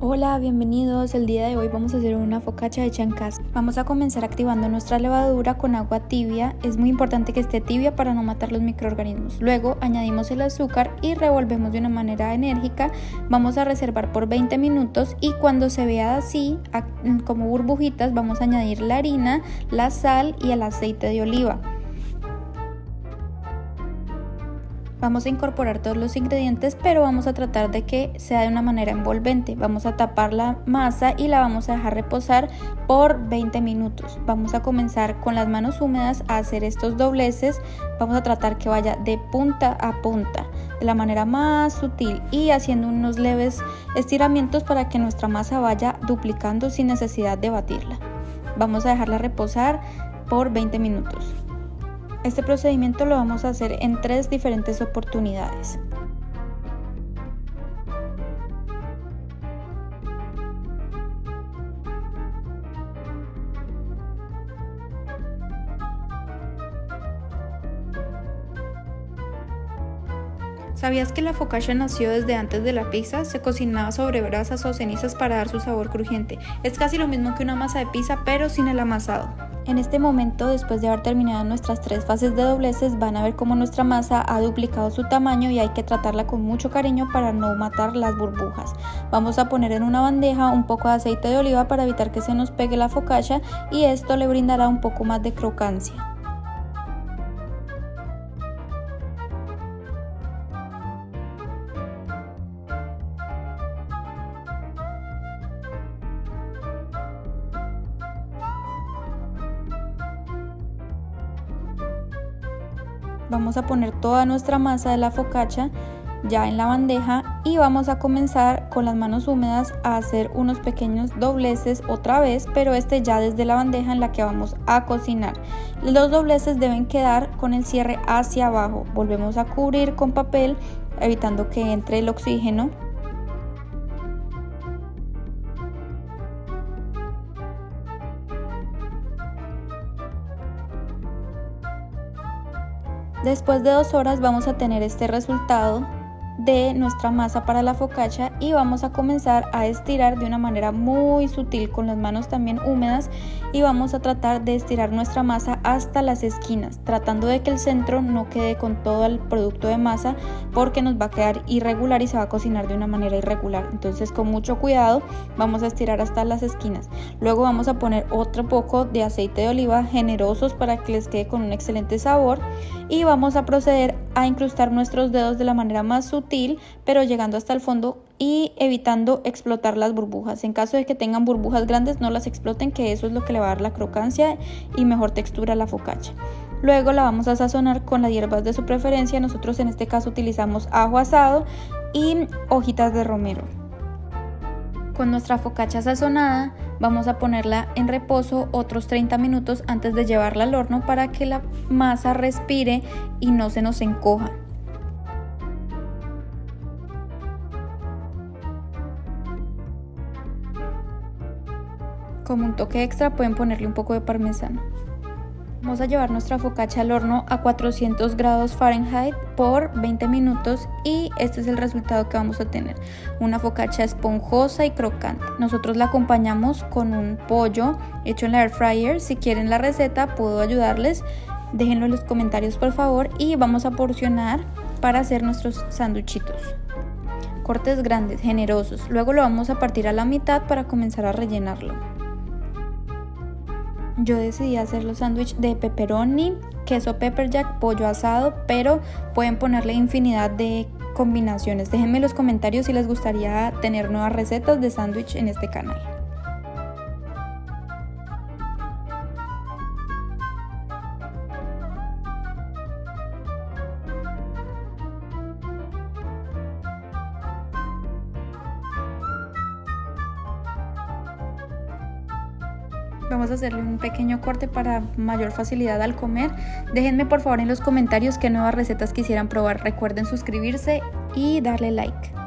Hola, bienvenidos. El día de hoy vamos a hacer una focaccia hecha en casa. Vamos a comenzar activando nuestra levadura con agua tibia. Es muy importante que esté tibia para no matar los microorganismos. Luego añadimos el azúcar y revolvemos de una manera enérgica. Vamos a reservar por 20 minutos y cuando se vea así, como burbujitas, vamos a añadir la harina, la sal y el aceite de oliva. Vamos a incorporar todos los ingredientes, pero vamos a tratar de que sea de una manera envolvente. Vamos a tapar la masa y la vamos a dejar reposar por 20 minutos. Vamos a comenzar con las manos húmedas a hacer estos dobleces. Vamos a tratar que vaya de punta a punta, de la manera más sutil y haciendo unos leves estiramientos para que nuestra masa vaya duplicando sin necesidad de batirla. Vamos a dejarla reposar por 20 minutos. Este procedimiento lo vamos a hacer en 3 diferentes oportunidades. ¿Sabías que la focaccia nació desde antes de la pizza? Se cocinaba sobre brasas o cenizas para dar su sabor crujiente. Es casi lo mismo que una masa de pizza, pero sin el amasado. En este momento, después de haber terminado nuestras 3 fases de dobleces, van a ver cómo nuestra masa ha duplicado su tamaño y hay que tratarla con mucho cariño para no matar las burbujas. Vamos a poner en una bandeja un poco de aceite de oliva para evitar que se nos pegue la focaccia y esto le brindará un poco más de crocancia. Vamos a poner toda nuestra masa de la focaccia ya en la bandeja y vamos a comenzar con las manos húmedas a hacer unos pequeños dobleces otra vez, pero ya desde la bandeja en la que vamos a cocinar. Los dobleces deben quedar con el cierre hacia abajo. Volvemos a cubrir con papel evitando que entre el oxígeno. Después de 2 horas vamos a tener este resultado de nuestra masa para la focaccia y vamos a comenzar a estirar de una manera muy sutil con las manos también húmedas y vamos a tratar de estirar nuestra masa hasta las esquinas, tratando de que el centro no quede con todo el producto de masa porque nos va a quedar irregular y se va a cocinar de una manera irregular. Entonces con mucho cuidado vamos a estirar hasta las esquinas. Luego vamos a poner otro poco de aceite de oliva generosos para que les quede con un excelente sabor y vamos a proceder a incrustar nuestros dedos de la manera más sutil, pero llegando hasta el fondo y evitando explotar las burbujas. En caso de que tengan burbujas grandes, no las exploten, que eso es lo que le va a dar la crocancia y mejor textura a la focaccia. Luego la vamos a sazonar con las hierbas de su preferencia. Nosotros en este caso utilizamos ajo asado y hojitas de romero. Con nuestra focaccia sazonada vamos a ponerla en reposo otros 30 minutos antes de llevarla al horno para que la masa respire y no se nos encoja. Como un toque extra pueden ponerle un poco de parmesano. Vamos a llevar nuestra focaccia al horno a 400 grados Fahrenheit por 20 minutos y este es el resultado que vamos a tener. Una focaccia esponjosa y crocante. Nosotros la acompañamos con un pollo hecho en la air fryer. Si quieren la receta puedo ayudarles. Déjenlo en los comentarios por favor y vamos a porcionar para hacer nuestros sanduchitos. Cortes grandes, generosos. Luego lo vamos a partir a la mitad para comenzar a rellenarlo. Yo decidí hacer los sándwiches de pepperoni, queso pepper jack, pollo asado, pero pueden ponerle infinidad de combinaciones. Déjenme en los comentarios si les gustaría tener nuevas recetas de sándwich en este canal. Vamos a hacerle un pequeño corte para mayor facilidad al comer. Déjenme por favor en los comentarios qué nuevas recetas quisieran probar. Recuerden suscribirse y darle like.